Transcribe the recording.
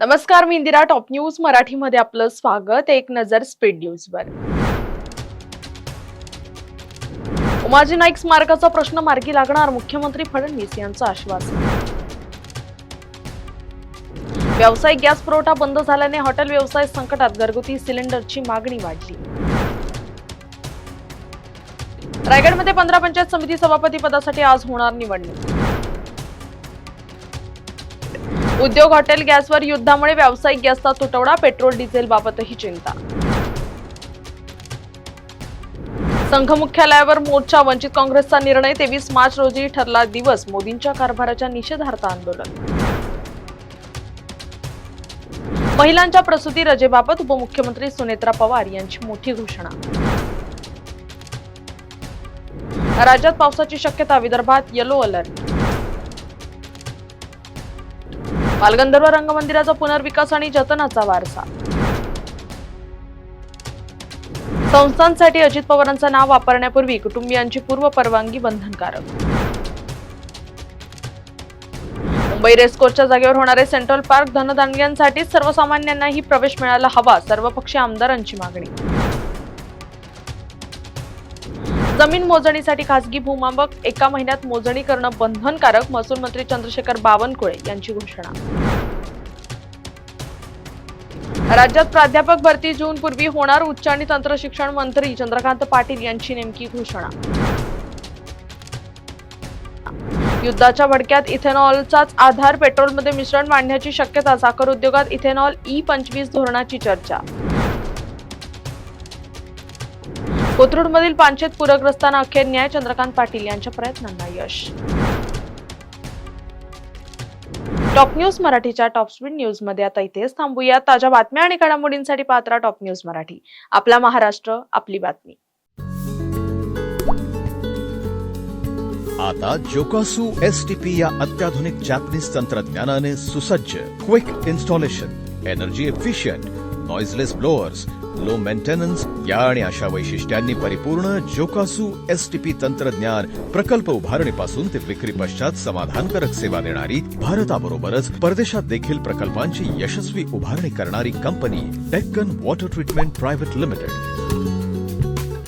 नमस्कार, मी Indira. Top news मराठीमध्ये आपलं स्वागत. एक नजर स्पीड न्यूजवर. उमाजी नाईक स्मारकाचा प्रश्न मार्गी लागणार, मुख्यमंत्री फडणवीस यांचं आश्वासन. व्यावसायिक गॅस पुरवठा बंद झाल्याने हॉटेल व्यवसाय संकटात, घरगुती सिलेंडरची मागणी वाढली. रायगडमध्ये 15 पंचायत समिती सभापती पदासाठी आज होणार निवडणूक. उद्योग, हॉटेल गॅसवर युद्धामुळे व्यावसायिक गॅसचा तुटवडा, पेट्रोल डिझेल बाबतही चिंता. संघ मुख्यालयावर मोर्चा, वंचित काँग्रेसचा निर्णय. 23 मार्च रोजी ठरला दिवस, मोदींच्या कारभाराच्या निषेधार्थ आंदोलन. महिलांच्या प्रसूती रजेबाबत उपमुख्यमंत्री सुनेत्रा पवार यांची मोठी घोषणा. राज्यात पावसाची शक्यता, विदर्भात येलो अलर्ट. बालगंधर्व रंगमंदिराचा पुनर्विकास आणि जतनाचा वारसा. संस्थांसाठी अजित पवारांचं नाव वापरण्यापूर्वी कुटुंबियांची पूर्व परवानगी बंधनकारक. मुंबई रेसकोर्सच्या जागेवर होणारे सेंट्रल पार्क धनदांडग्यांसाठी सर्वसामान्यांनाही प्रवेश मिळायला हवा, सर्वपक्षीय आमदारांची मागणी. जमीन मोजणीसाठी खासगी भूमापक 1 महिन्यात मोजणी करणं बंधनकारक, महसूल मंत्री चंद्रशेखर बावनकुळे यांची घोषणा. राज्यात प्राध्यापक भरती जून पूर्वी होणार, उच्च आणि तंत्र शिक्षण मंत्री चंद्रकांत पाटील यांची नेमकी घोषणा. युद्धाच्या भडक्यात इथेनॉलचाच आधार, पेट्रोलमध्ये मिश्रण वाढण्याची शक्यता, साखर उद्योगात इथेनॉल E25 धोरणाची चर्चा. कोथरूडमधील पानशेत पूरग्रस्तांना अखेर न्याय, चंद्रकांत पाटील यांच्या प्रयत्नांना यश. टॉप न्यूज मराठीच्या टॉप स्पीड न्यूज मध्ये आता इथेच थांबूया. ताज्या बातम्या आणि घडामोडींसाठी पाहत रहा टॉप न्यूज मराठी. आपला महाराष्ट्र, आपली बातमी. आता जोकासू STP या अत्याधुनिक जॅपनीज तंत्रज्ञानाने सुसज्ज, quick installation, energy efficient, noiseless blowers, low maintenance या आणि अशा वैशिष्ट्यांनी परिपूर्ण जोकासू STP तंत्रज्ञान प्रकल्प उभारणीपासून ते विक्री पश्चात समाधानकारक सेवा देणारी, भारताबरोबरच परदेशात देखील प्रकल्पांची यशस्वी उभारणी करणारी company Deccan water treatment private limited.